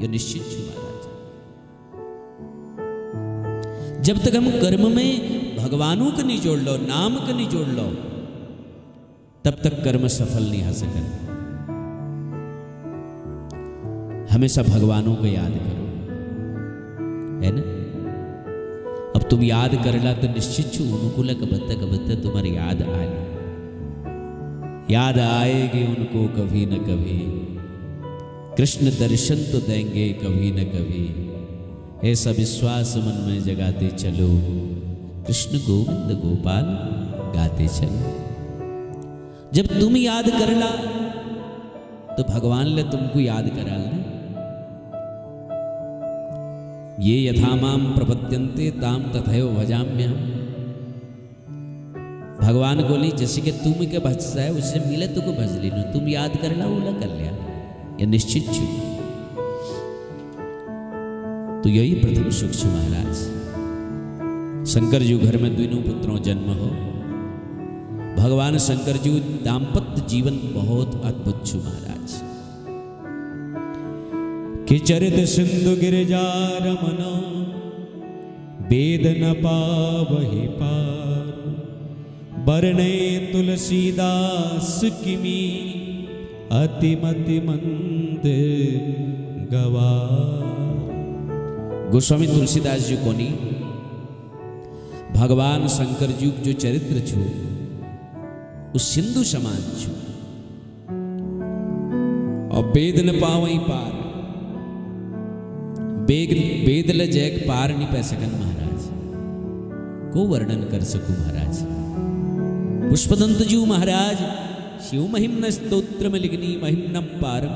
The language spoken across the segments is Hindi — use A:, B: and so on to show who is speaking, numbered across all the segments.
A: ये निश्चित छू महाराज। जब तक हम कर्म में भगवानों को नहीं जोड़ लो, नाम को नहीं जोड़ लो, तब तक कर्म सफल नहीं हो सकता। हमेशा भगवानों को याद करो, है ना। अब तुम याद करला तो निश्चित छू उनको कबत्ता तुम्हारी याद आएगी उनको कभी न कभी। कृष्ण दर्शन तो देंगे कभी न कभी, ऐसा विश्वास मन में जगाते चलो। कृष्ण गोविंद गोपाल गाते चलो। जब तुम याद करला तो भगवान ले तुमको याद कराल ना। ये यथा माम प्रपद्यन्ते ताम तथैव भजाम्यहम्। भगवान को नहीं जैसे कि तुम के भजता है उससे मिले तो को भज लीनो। तुम याद करला ओला कर लिया, ये निश्चित छू। तो यही प्रथम सुख छू महाराज। शंकर जी घर में दोनों पुत्रों जन्म हो। भगवान शंकर जी दाम्पत्य जीवन बहुत अद्भुत छू महाराज। कि चरित सिंधु गिरिजा रमना, वेद न पावहि पार। बरने तुलसीदास किमी, अतिमति मंद गवार। गोस्वामी तुलसीदास जी को नहीं भगवान शंकर जी जो चरित्र छू उस सिंधु समान छू। और वेद न पावई पार, वेद ल जैक पार नहीं पै सकन महाराज। को वर्णन कर सकूं महाराज। पुष्पदंत जी महाराज शिव महिम्न स्तोत्र में लिखनी महिम्नम पारम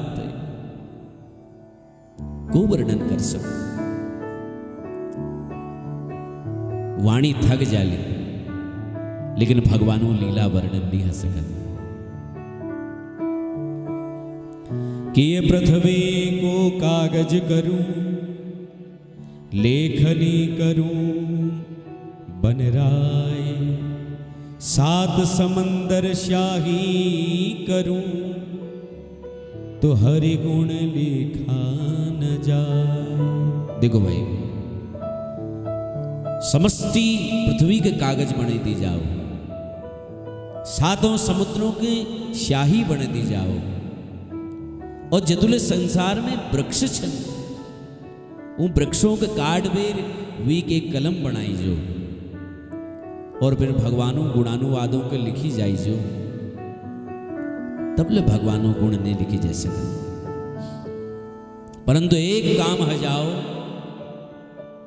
A: को वर्णन कर सकूं। वाणी थक जाली लेकिन भगवानों लीला वर्णन नहीं हो सकत। कि ये पृथ्वी को कागज करूं, लेखनी करूं बनराय। सात समंदर शाही करूं, तो हरि गुण लिखा न जाए। देखो भाई, समस्ती पृथ्वी के कागज बने दी जाओ, सातों समुद्रों के शाही बने दी जाओ, और जतुले संसार में वृक्ष छन, उन वृक्षों के काट बेर वी के कलम बनाई जो, और फिर भगवानों गुणानुवादों के लिखी जाई जो, तब ले भगवानों गुण ने लिखी जैसे। परंतु एक काम हो जाओ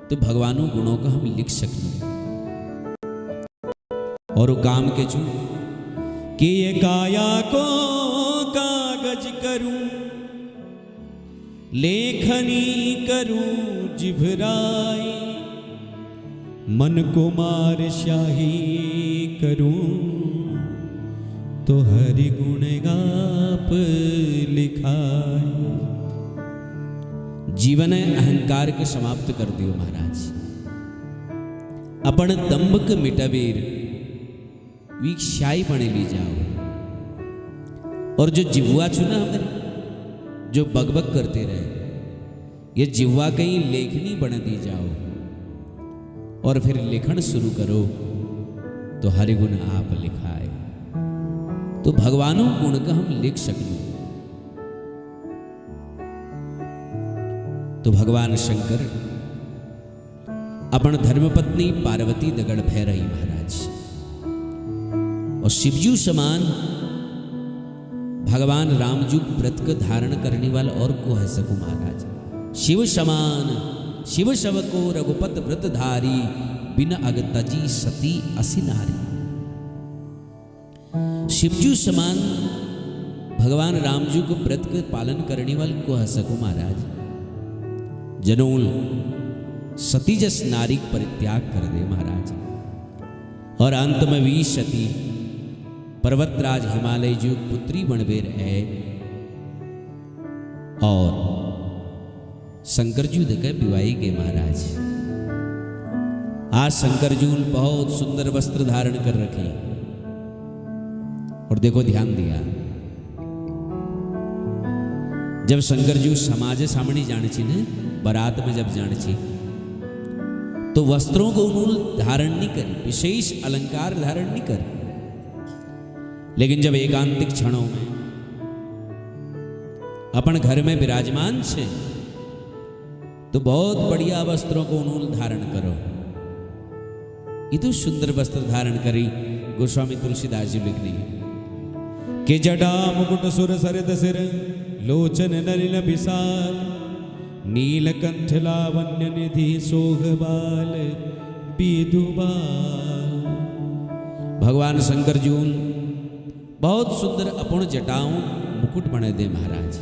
A: तो भगवानों गुणों को हम लिख सकते। और वो काम के चू कि ये काया को कागज करूं, लेखनी करूं जिभराई। मन को मार शाही करूं, तो हरि गुण गाप लिखाई। जीवन अहंकार के समाप्त कर दियो महाराज। अपन दंभ के मिटावीर वीक्षाई बने ली जाओ। और जो जिह्वा चुना हमारी जो बकबक करते रहे, ये जिह्वा कहीं लेखनी बना दी जाओ, और फिर लेखन शुरू करो तो हरि गुण आप लिखाए। तो भगवानों गुण का हम लिख सकते। तो भगवान शंकर अपन धर्मपत्नी पार्वती दगड़ भय रही महाराज, और शिवजू समान भगवान रामजू व्रत को धारण करने वाला और को है सकू महाराज। शिव समान शिव शव को रघुपत व्रत धारी, बिन अगतजी सती असि नारी। शिवजू समान भगवान रामजू को व्रत के पालन करने वाले को है सकू महाराज। जनोल सती जस नारी परित्याग कर दे महाराज, और अंत में वी सती पर्वतराज हिमालय जो पुत्री बनवेर है, और शंकर जी देखे विवाही के महाराज। आज शंकर जी बहुत सुंदर वस्त्र धारण कर रखे, और देखो ध्यान दिया जब शंकर जी समाज सामने जाने छी ने बारात में जब जाने छी तो वस्त्रों को उन्होंने धारण नहीं कर, विशेष अलंकार धारण नहीं कर, लेकिन जब एकांतिक क्षणों में अपन घर में विराजमान छे तो बहुत बढ़िया वस्त्रों को उन्होंने धारण करो। ये तो सुंदर वस्त्र धारण करी गोस्वामी तुलसीदास जी लिखनी के जटा मुकुट सुर सरित सिर लोचन नलिन विशाल नीलकंठ लावण्य निधि सोहबाल विधुबाल। भगवान शंकर जी बहुत सुंदर अपन जटाओं मुकुट बने दे महाराज,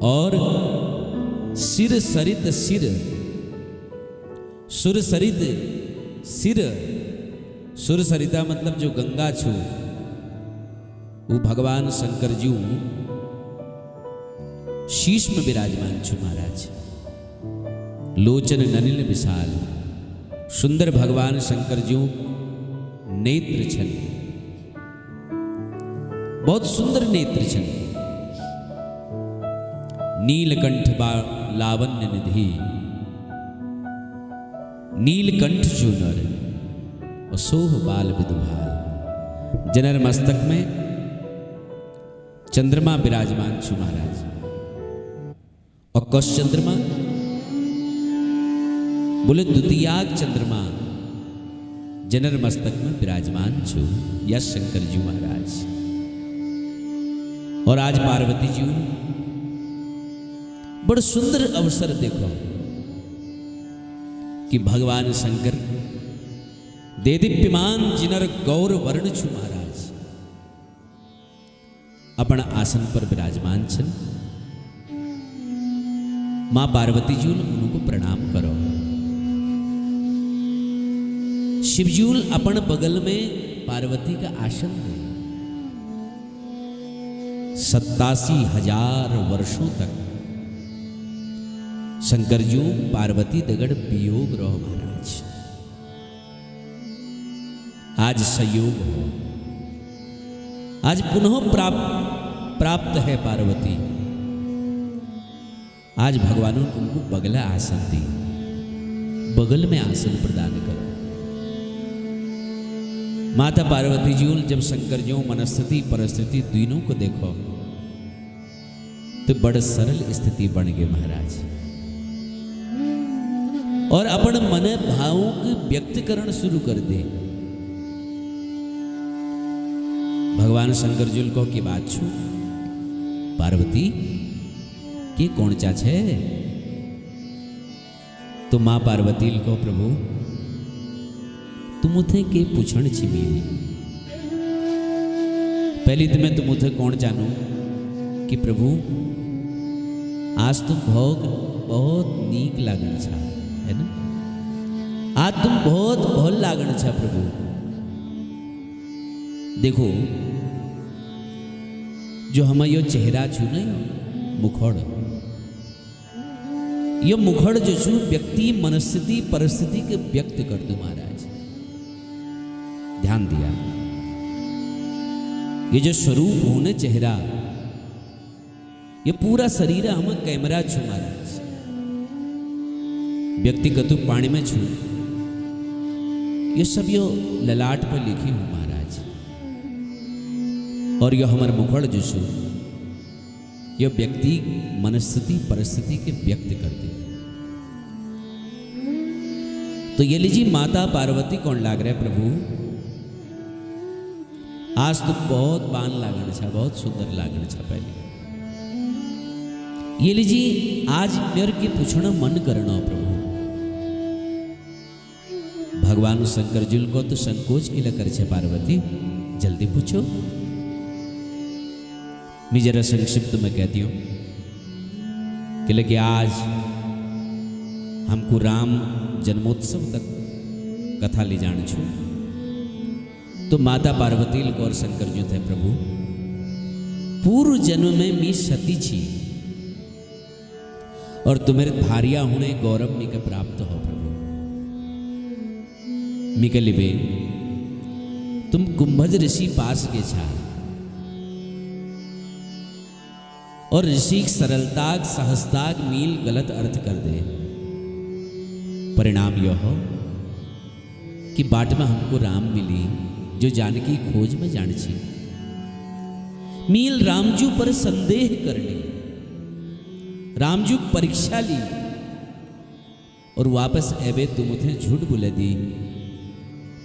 A: और सिर सरित सिर, सुर सरित सिर, सुर सरिता मतलब जो गंगा छू वो भगवान शंकर जी शीश में विराजमान छू महाराज। लोचन नलिन विशाल, सुंदर भगवान शंकर जी नेत्र छन, बहुत सुंदर नेत्र छन। नीलकंठ लावण्य निधि, नीलकंठ जो नर और सोह बाल विधुभाल। जनर मस्तक में चंद्रमा विराजमान छु महाराज, और कौश चंद्रमा बोले द्वितीयाग चंद्रमा जनर मस्तक में विराजमान छु यश शंकर जी महाराज। और आज पार्वती जी बड़ा सुंदर अवसर देखो कि भगवान शंकर देदीप्यमान जिनर गौर वर्ण छु महाराज अपन आसन पर विराजमान छन। मां पार्वती जी उनको प्रणाम करो। शिवजूल अपन बगल में पार्वती का आसन है। 87,000 वर्षों तक शंकर जी पार्वती दगड़ वियोग रहो महाराज। आज संयोग हो, आज पुनः प्राप्त है पार्वती। आज भगवान उनको बगला आसन दी, बगल में आसन प्रदान करो। माता पार्वती जी जब शंकर जी मनस्थिति परिस्थिति तीनों को देखो तो बड़ सरल स्थिति बन गई महाराज, और अपन मन भावों को व्यक्त करना शुरू कर दे। भगवान शंकर जी को की बात छू पार्वती के कौन चा छे? तो मां पार्वती को प्रभु तुम उथे के पूछण छी मेरी, पहली तो मैं तुम उथे कौन जानू कि प्रभु आज तुम बहुत नीक लागण छा, है ना? आज तुम बहुत भल लागण छा प्रभु। देखो जो हम यो चेहरा छू नहीं मुखड़, यो मुखड़ जो छू व्यक्ति मनस्थिति परिस्थिति के व्यक्त कर दो महाराज। ध्यान दिया, ये जो स्वरूप होने चेहरा, ये पूरा शरीर हम कैमरा छू महाराज। व्यक्तिगत पाणी में छू, ये सब यो ललाट पर लिखी हूं महाराज। और यो हमारे मुखड़ जो छू ये व्यक्ति मनस्थिति परिस्थिति के व्यक्त कर दे। तो ये लीजिए माता पार्वती कौन लाग रहे प्रभु? आज तो बहुत बान लागण छा, बहुत सुंदर लागण छा। पहले ये लीजिए आज मेरे की पूछना मन करना प्रभु। भगवान शंकर जी को तो संकोच की लकर छे पार्वती, जल्दी पूछो। मैं जरा संक्षिप्त में कहती हूँ कि लेकिन आज हमको राम जन्मोत्सव तक कथा ले जान छू। तो माता पार्वती और शंकर जी थे प्रभु पूर्व जन्म में मी सती छी, और तुम्हें भारिया होने गौरव मी के प्राप्त हो प्रभु। मी के लिबे तुम कुंभज ऋषि पास के छा, और ऋषि सरलताग सहजताग मील गलत अर्थ कर दे। परिणाम यह हो कि बाट में हमको राम मिली जो जानकी खोज में जान छी। मील रामजू पर संदेह करनी, रामजू परीक्षा ली और वापस एबे तुम उठे झूठ बोले दी।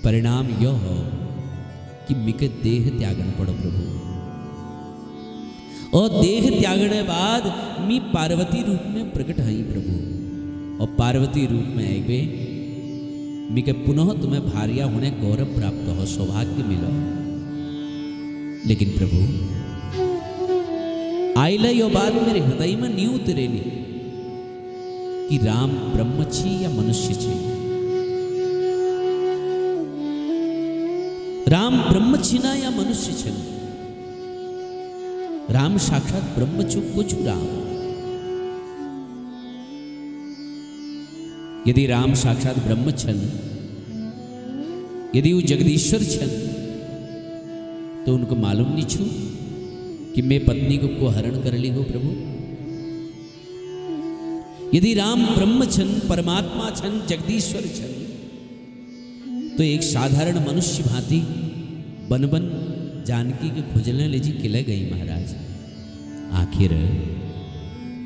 A: परिणाम यह हो कि मिके देह त्यागन पड़ो प्रभु, और देह त्यागने बाद मी पार्वती रूप में प्रकट हई प्रभु, और पार्वती रूप में आए मिके पुनः तुम्हें भार्या होने गौरव प्राप्त हो, सौभाग्य मिलो। लेकिन प्रभु आइला यो बात मेरे हृदय में नहीं उतरेली कि राम ब्रह्म छी या मनुष्य छी। राम ब्रह्म छिना या मनुष्य छन? राम साक्षात ब्रह्म छु कुछ राम। यदि राम साक्षात ब्रह्म छन, यदि वो जगदीश्वर छन, तो उनको मालूम नहीं छू कि मैं पत्नी को हरण कर ली हो प्रभु। यदि राम ब्रह्म छन, परमात्मा छन, जगदीश्वर छन, तो एक साधारण मनुष्य भांति बन बन जानकी के खोजने ले जी किले गई महाराज। आखिर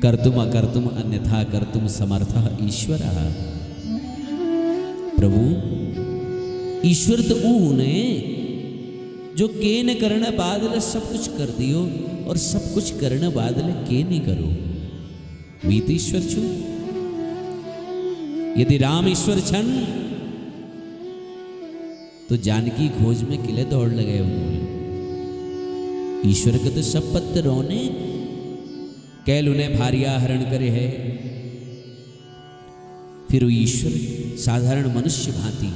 A: कर्तुम अकर्तुम अन्यथा कर्तुम समर्थः ईश्वर। प्रभु ईश्वर तो वो ने जो के न करने बादल सब कुछ कर दियो, और सब कुछ करने बादल के नहीं करो। वीत ईश्वर छु। यदि राम ईश्वर छन तो जानकी खोज में किले दौड़ लगे उन्होंने। ईश्वर के तो सब पत्ते रोने कैल उन्हें भारिया हरण करे है। फिर वो ईश्वर साधारण मनुष्य भांति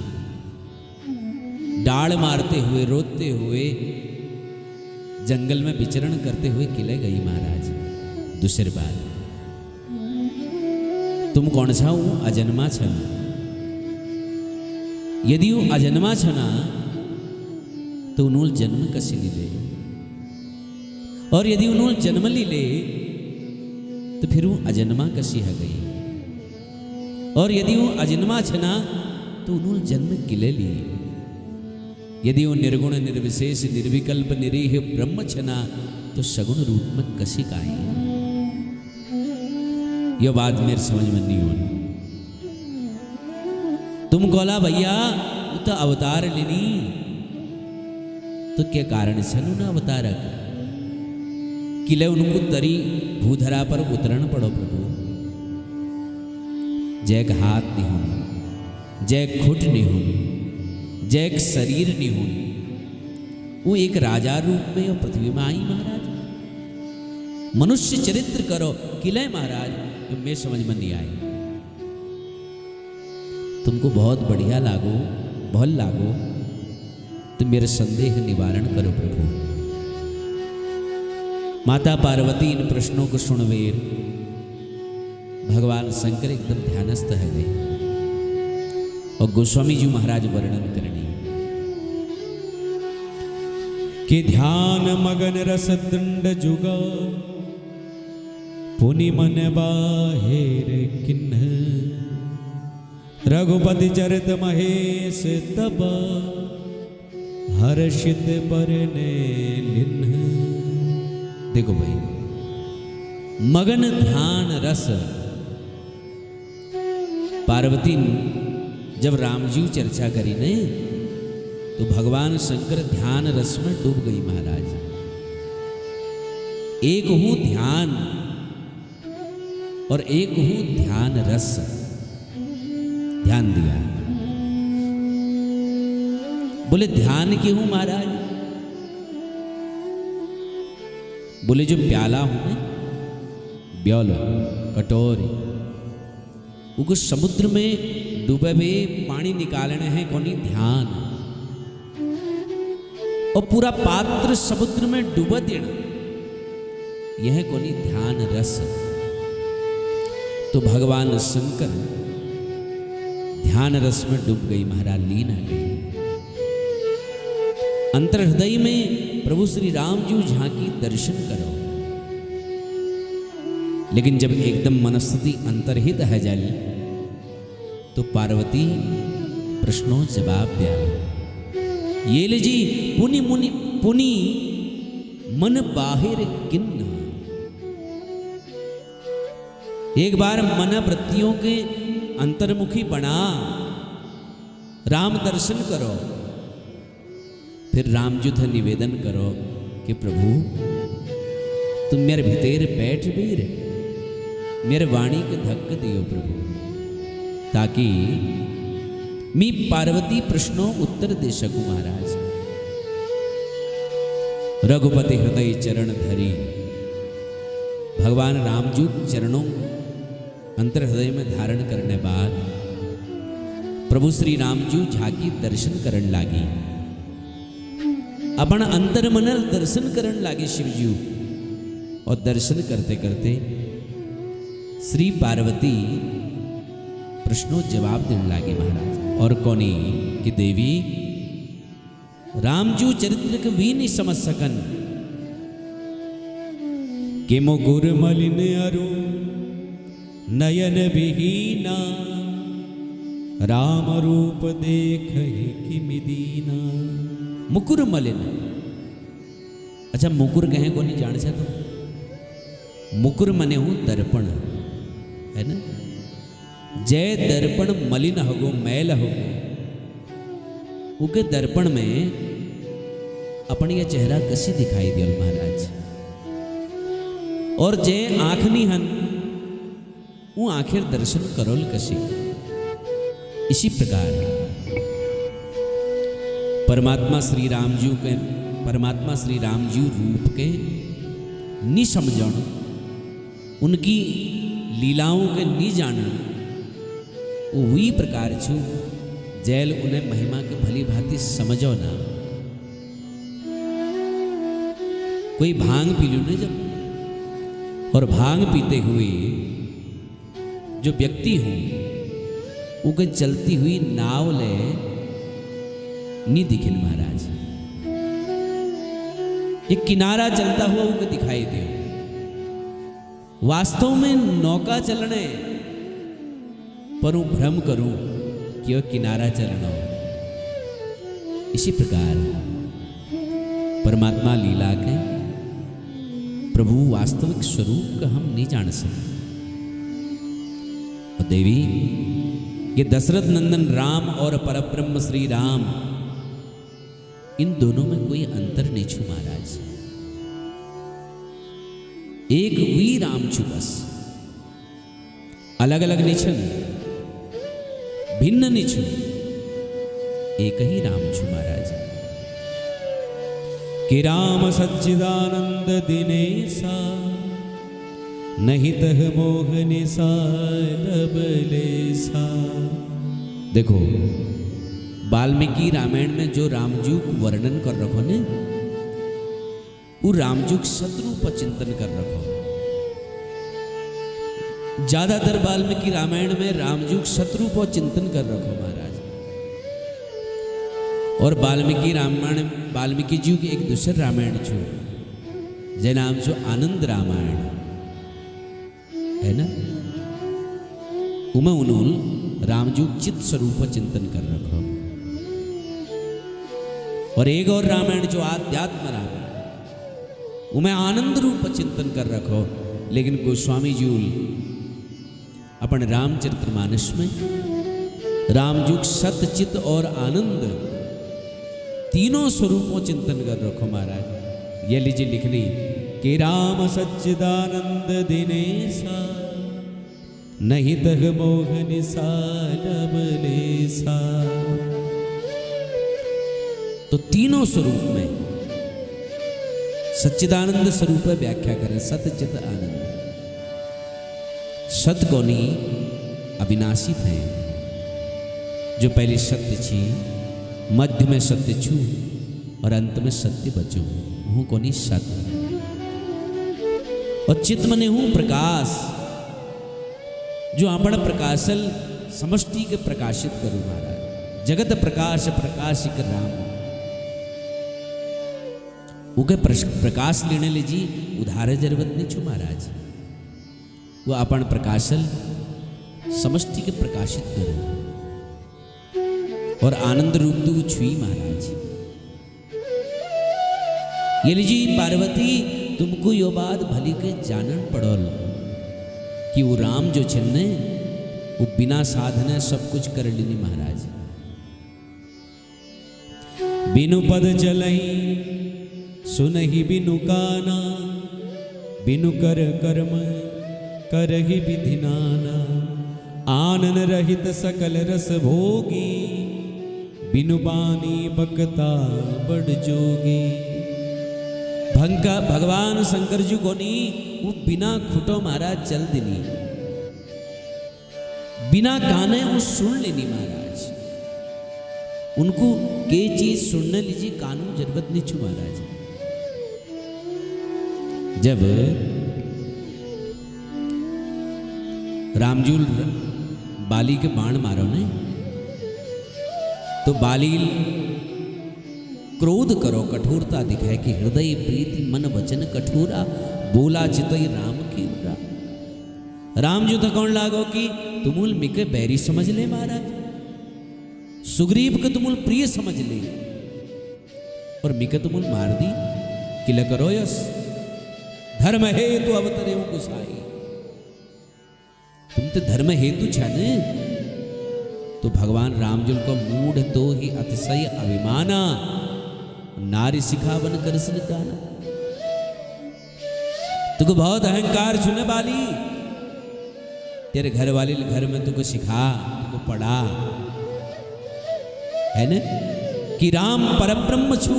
A: डाल मारते हुए रोते हुए जंगल में विचरण करते हुए किले गई महाराज। दूसरी बात, तुम कौन सा हो? अजन्मा छन। यदि वो अजन्मा छना तो उन्होंने जन्म कसी ली ले, और यदि उन्होंने जन्म ली ले तो फिर वो अजन्मा कसी है गई, और यदि वो अजन्मा छना तो उन्होंने जन्म किले ली। यदि वो निर्गुण निर्विशेष निर्विकल्प निरीह ब्रह्म छना तो सगुण रूप में कसी का आई। यह बात मेरे समझ में नहीं होनी। तुम कोला भैया वो तो अवतार लेनी, तो क्या कारण छनु ना अवतारक किले उनको तरी भूधरा पर उतरण पड़ो प्रभु। जैक हाथ नहीं हो, जैक खुट नहीं हो, जैक शरीर नहीं हो, वो एक राजा रूप में और पृथ्वी में आई महाराज। मनुष्य चरित्र करो किले महाराज, जो मैं समझ में नहीं आई। तुमको बहुत बढ़िया लागो, बहुत लागो तो मेरे संदेह निवारण करो प्रभु। माता पार्वती इन प्रश्नों को सुनवेर भगवान शंकर एकदम ध्यानस्थ है गए, और गोस्वामी जी महाराज वर्णन करनी कि ध्यान मगन रस दंड जुगा पुनि मन बाहेर किन्ह रघुपति चरित महेश तब हर्षित बरने लिन्ह। देखो भाई, मगन ध्यान रस, पार्वती जब रामजी चर्चा करी ने तो भगवान शंकर ध्यान रस में डूब गई महाराज। एक हूं ध्यान और एक हूं ध्यान रस, ध्यान दिया। बोले ध्यान के हूं महाराज? बोले जो प्याला हूं मैं, ब्योल कटोरी, वो समुद्र में डूबे हुए पानी निकालने हैं कोनी ध्यान, और पूरा पात्र समुद्र में डूबा देना यह कोनी ध्यान रस। तो भगवान शंकर ध्यान रस में डूब गई महाराज, लीन आ गई। अंतर हृदय में प्रभु श्री राम जी झांकी दर्शन करो। लेकिन जब एकदम मनस्थिति अंतर्हित है जल, तो पार्वती प्रश्नों जवाब दिया। ये ले जी पुनि मुनि पुनि मन बाहिर किन्न। एक बार मन वृत्तियों के अंतर्मुखी बना, राम दर्शन करो, फिर रामजू थे निवेदन करो कि प्रभु तुम मेरे भीतर बैठ वीर, मेरे वाणी के धक्क दियो प्रभु, ताकि मी पार्वती प्रश्नों उत्तर दे सकूं महाराज। रघुपति हृदय चरण धरी, भगवान रामजू चरणों अंतर हृदय में धारण करने बाद प्रभु श्री रामजू झाकी दर्शन करन लागी, अपन अंतर मनल दर्शन करन लागे शिवजू। और दर्शन करते करते श्री पार्वती प्रश्नों जवाब देने लागे महाराज। और कोनी कि देवी रामजू चरित्र के भी नहीं समझ सकन कि मुकुर मलिन अरु नयन विहीना, राम रूप देख किमि दीना। मुकुर मलिन, अच्छा मुकुर कहें को नहीं जान से तो मुकुर मने हूं दर्पण, है ना। जय दर्पण मलिन होगो, मैल होगो, उके दर्पण में अपन ये चेहरा कसी दिखाई दियो महाराज। और जय आंखनी हन वो आखिर दर्शन करोल कसी। इसी प्रकार परमात्मा श्री रामजू के परमात्मा श्री रामजू रूप के निसमझण, उनकी लीलाओं के नी जानन, वही प्रकार छू जैल उन्हें महिमा के भली भांति समझो ना। कोई भांग पी लो ना जब, और भांग पीते हुए जो व्यक्ति हो उनके चलती हुई नाव ले नी दिखन महाराज, एक किनारा चलता हुआ उनको दिखाई दे। वास्तव में नौका चलने पर वो भ्रम करूं कि वह किनारा चलना हो। इसी प्रकार परमात्मा लीला के प्रभु वास्तविक स्वरूप का हम नहीं जान सकते। और देवी ये दशरथ नंदन राम और परब्रह्म श्री राम, इन दोनों में कोई अंतर नहीं छू महाराज। एक वी राम छू बस, अलग अलग नहीं छन, भिन्न नहीं छू, एक ही राम छू महाराज। कि राम सच्चिदानंद दिनेसा, नहीं तह मोहने सालबलेसा। देखो वाल्मीकि रामायण में जो रामजू वर्णन कर रखो ने, वो रामजू शत्रु पर चिंतन कर रखो। ज्यादातर वाल्मीकि रामायण में रामजू शत्रु पर चिंतन कर रखो महाराज। और वाल्मीकि रामायण, वाल्मीकि जी के एक दूसरे रामायण छो जे नाम छो आनंद रामायण, है ना। उमें उन्होंने रामजू चित्त स्वरूप चिंतन कर रखो। और एक और रामायण जो आध्यात्म रामायण, उमें आनंद रूप चिंतन कर रखो। लेकिन गोस्वामी जी अपन रामचरितमानस में रामजू सतचित और आनंद तीनों स्वरूपों चिंतन कर रखो महाराज। ये लीजिए लिखनी कि राम सच्चिदानंद दिनेसा, नहीं तह मोहन सालबलेसा। तो तीनों स्वरूप में सच्चिदानंद स्वरूप व्याख्या करें, सतचित आनंद। सत कोनी अविनाशी थे, जो पहले सत्य छी, मध्य में सत्य छू और अंत में सत्य बचू। हूँ कोनी सत्य। और चित मने हूँ प्रकाश, जो आपण प्रकाशल समष्टि के प्रकाशित करूँ महाराज। जगत प्रकाश प्रकाशिक राम, उके प्रकाश लेने लीजिए उधारे जरूरत नहीं छू महाराज। वो अपन प्रकाशल समष्टि के प्रकाशित करो और आनंद रूप तू छुई महाराज। ये लीजिए पार्वती तुमको यो बात भली के जानन पड़ल कि वो राम जो छन्ने वो बिना साधने सब कुछ कर लेनी महाराज। बिनु पद चलई सुनहि बिनु काना, बिनु कर कर्म करहि विधि नाना। आनन रहित सकल रस भोगी, बिनु बानी बकता बड़ जोगी। भगवान शंकर जी को नी वो बिना खुटो महाराज चल देनी, बिना गाने वो सुन लेनी महाराज। उनको के चीज सुनने लीजिए कानून जरूरत नहीं छू महाराज। जब रामजूल बाली के बाण मारो ने तो बाली क्रोध करो कठोरता दिखाए कि हृदय प्रीति मन वचन कठोरा, बोला चितई राम की उरा। राम जो थकौन लागो कि तुमुल मिके बैरी समझ ले महाराज, सुग्रीव के तुमुल प्रिय समझ ले और मिके तुमुल मार दी कि करो यस धर्म हेतु अवतरे गुसाई। तुम तो धर्म हेतु छने तो भगवान रामजुल को मूढ़ तो ही अतिशय अभिमाना, नारी सिखावन करसन काना। तुको बहुत अहंकार छुने वाली, तेरे घर वाली घर में तुको सिखा तुको पढ़ा है न कि राम परब्रह्म छु,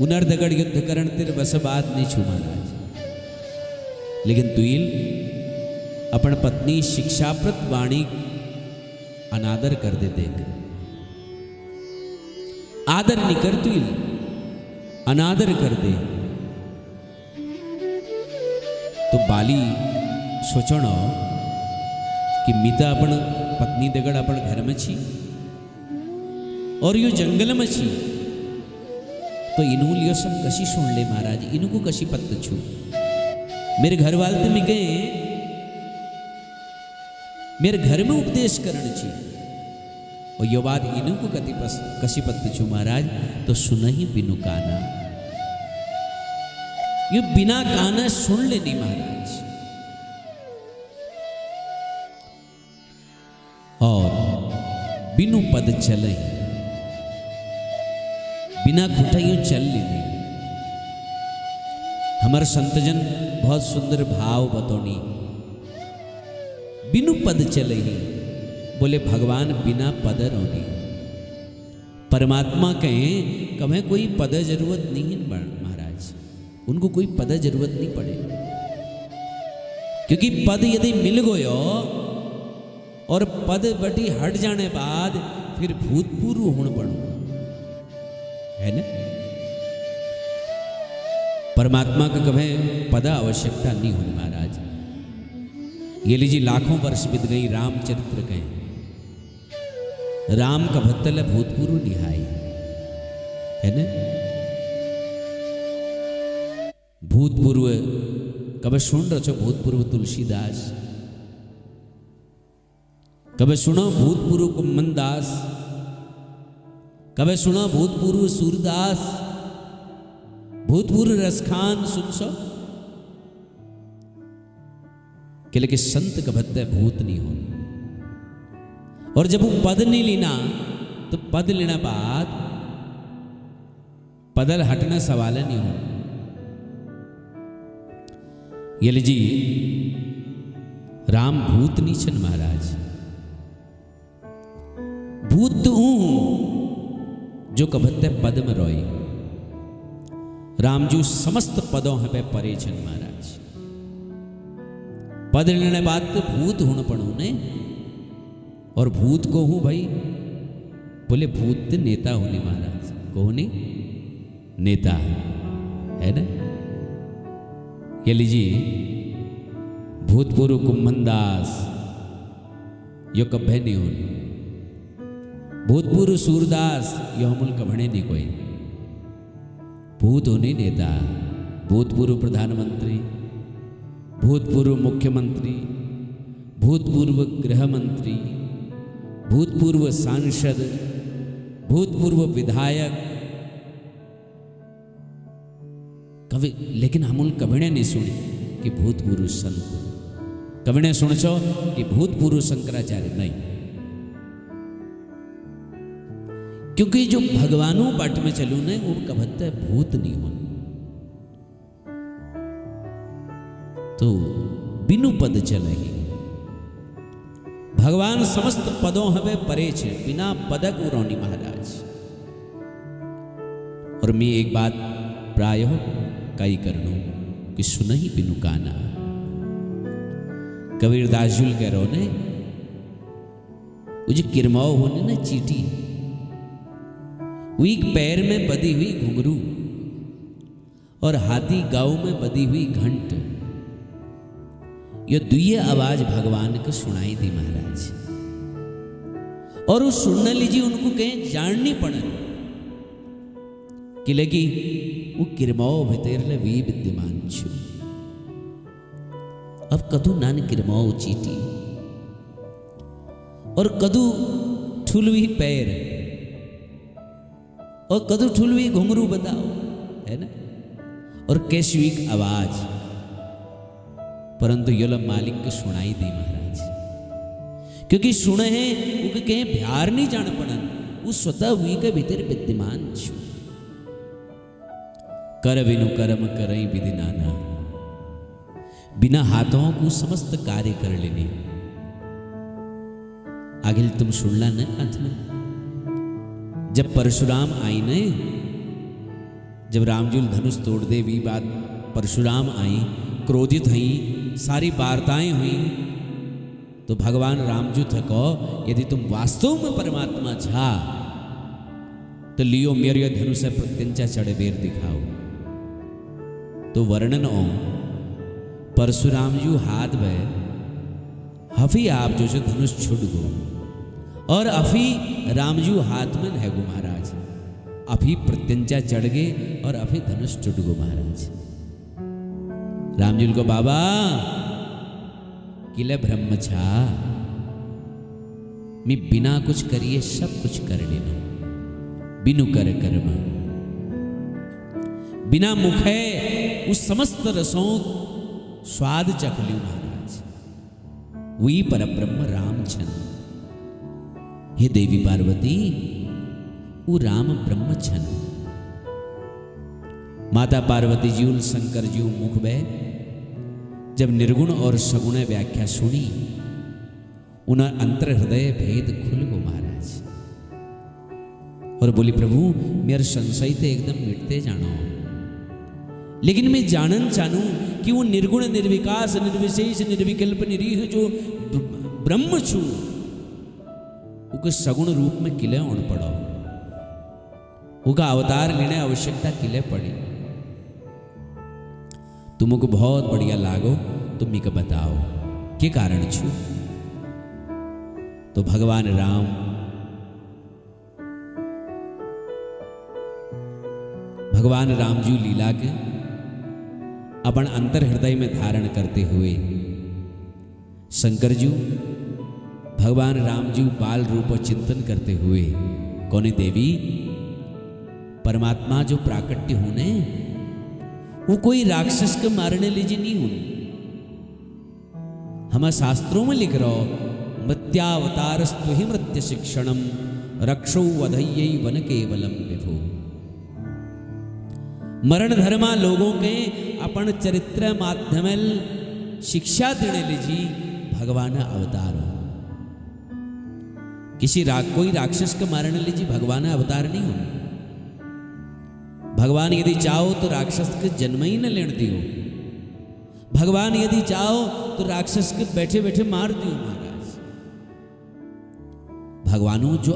A: उनर्दगढ़ युद्ध करण तेरे बस बात नहीं छू महाराज। लेकिन तुइल अपन पत्नी शिक्षाप्रत वाणी अनादर कर दे, देख आदर नहीं कर तुइल अनादर कर दे। तो बाली सोचण कि मीता अपन पत्नी दगड़ अपन घर में छी और यो जंगल में छी, तो इनू लियो सब कशी सुन ले महाराज, इनको कशी पत्त छू। मेरे घर वाले तो मैं गए मेरे घर में उपदेश करण छी और यो बात इनको कशी पत्त छू महाराज। तो सुन ही बिनु काना, ये बिना काना सुन लेनी महाराज। और बिनु पद चले, बिना घुटाइयो चल लेने। हमारे संतजन बहुत सुंदर भाव बतौनी, बिनु पद चले ही बोले भगवान बिना पद रोनी। परमात्मा कहें कमें कोई पद जरूरत नहीं है महाराज, उनको कोई पद जरूरत नहीं पड़े, क्योंकि पद यदि मिल गयो और पद बटी हट जाने बाद फिर भूतपूर्व होने पड़ो है ना। परमात्मा का कभी पद आवश्यकता नहीं होनी महाराज। ये लीजिए लाखों वर्ष बीत गई, रामचरित्र कहें राम का भत्तल भूतपूर्व निहाय है ना। भूतपूर्व कभी सुन रचो भूतपूर्व तुलसीदास, कभी सुनो भूतपूर्व कुम्मन दास, कभी सुनो भूतपूर्व सूरदास, भूतपूर्व रसखान सुन सो कि लेकिन संत का भत्ते भूत नहीं हो। और जब वो पद नहीं लेना तो पद लेना बाद पदल हटना सवाल नहीं हो। ये लीजिए राम भूत नहीं छन महाराज, भूत हूं जो कभत्ते पद में रोए। रामजू समस्त पदों है पे परे छन महाराज। पद लेने बाद तो भूत हूं पड़ू ने, और भूत को हूं भाई बोले भूत नेता होने महाराज, को नहीं नेता है ना। ये लीजिए भूतपूर्व कुम्मन दास यो कभे नहीं हो, भूतपूर्व सूरदास यो अमूल कभणे नहीं कोई। भूत होने नेता, भूतपूर्व प्रधानमंत्री, भूतपूर्व मुख्यमंत्री, भूतपूर्व गृह मंत्री, भूतपूर्व सांसद, भूतपूर्व विधायक, कभी लेकिन हम कभी नहीं सुने कि भूतपूर्व संत, कभी ने सुन छो कि भूतपूर्व शंकराचार्य, नहीं। क्योंकि जो भगवानों पाठ में चलू ने वो कभत भूत नहीं हो, तो बिनु पद चले। भगवान समस्त पदों हवे परे छे, बिना पदक उरोनी महाराज। और मैं एक बात प्राय कई करनू कि सुनही बिनु काना। कबीरदास जी कह रहे ने वो जो किरमाओ होने ना चीटी, वो एक पैर में बदी हुई घुंघरू और हाथी गांव में बदी हुई घंट, ये दुई आवाज भगवान को सुनाई दी महाराज। और वो सुनने लीजिए उनको कहीं जाननी पड़े कि लगी वो किरमाओ भीतर वी विद्यमान छू। अब कदू नान किरमाओ चीटी और कदू ठुलवी पैर और कदू ठुलवी घुंघरू बताओ, है ना, और कैश्विक आवाज, परंतु योला मालिक को सुनाई दी महाराज। क्योंकि सुने हैं वो कहीं प्यार नहीं जान पड़न, वो स्वतः हुई के भीतर विद्यमान छू। कर बिनु कर्म करई विधि नाना, बिना हाथों को समस्त कार्य कर लेने। आगे तुम सुनला न अंत में जब परशुराम आई ने, जब रामजुल धनुष तोड़ दे वी बात परशुराम आई, क्रोधित हुई, सारी वार्ताएं हुई, तो भगवान रामजू थको यदि तुम वास्तव में परमात्मा छा तो लियो मेरे धनुष प्रत्यंचा चढ़े बेर दिखाओ। तो वर्णन ओ परशुराम जी हाथ में हफी आप जो से धनुष छुट गो और अफी रामजू हाथ में है गो महाराज, अफी प्रत्यंचा चढ़ गए और अफी धनुष छुट गो महाराज। रामजुल को बाबा किले ब्रह्म छा, मैं बिना कुछ करिए सब कुछ कर लेना, बिनु कर कर्म, बिना मुखे उस समस्त रसों स्वाद चख लियो महाराज। वही पर ब्रह्म रामचंद्र, हे देवी पार्वती वो राम ब्रह्म छन। माता पार्वती जी उन शंकर जी मुख में जब निर्गुण और सगुण व्याख्या सुनी, उन्हें अंतर हृदय भेद खुल गो महाराज। और बोली प्रभु मेरे संशय तो एकदम मिटते जानो, लेकिन मैं जानन चाहूं कि वो निर्गुण निर्विकास निर्विशेष निर्विकल्प निरीह जो ब्रह्म छू उके सगुण रूप में किले ओण पड़ो, उनका अवतार लेने आवश्यकता किले पड़ी। तुमको बहुत बढ़िया लागो, तुम को बताओ के कारण छू। तो भगवान राम भगवान राम जी लीला के अपन अंतर हृदय में धारण करते हुए शंकर जी भगवान राम जी बाल रूप चिंतन करते हुए कौने देवी परमात्मा जो प्राकट्य होने वो कोई राक्षस के मारने लीजिए नहीं हुन। हमारे शास्त्रों में लिख रहो मत्यावतारस्तु ही मृत्य शिक्षणम रक्षो वधय्यै वन केवलम विभो। मरण धर्मा लोगों के अपन चरित्र माध्यम शिक्षा देने लीजिए भगवान अवतार हो। किसी कोई राक्षस को मारने लीजिए भगवान अवतार नहीं हो। भगवान यदि चाहो तो राक्षस के जन्म ही न लेने दियो, भगवान यदि चाहो तो राक्षस के बैठे बैठे मार दियो महाराज। भगवानों जो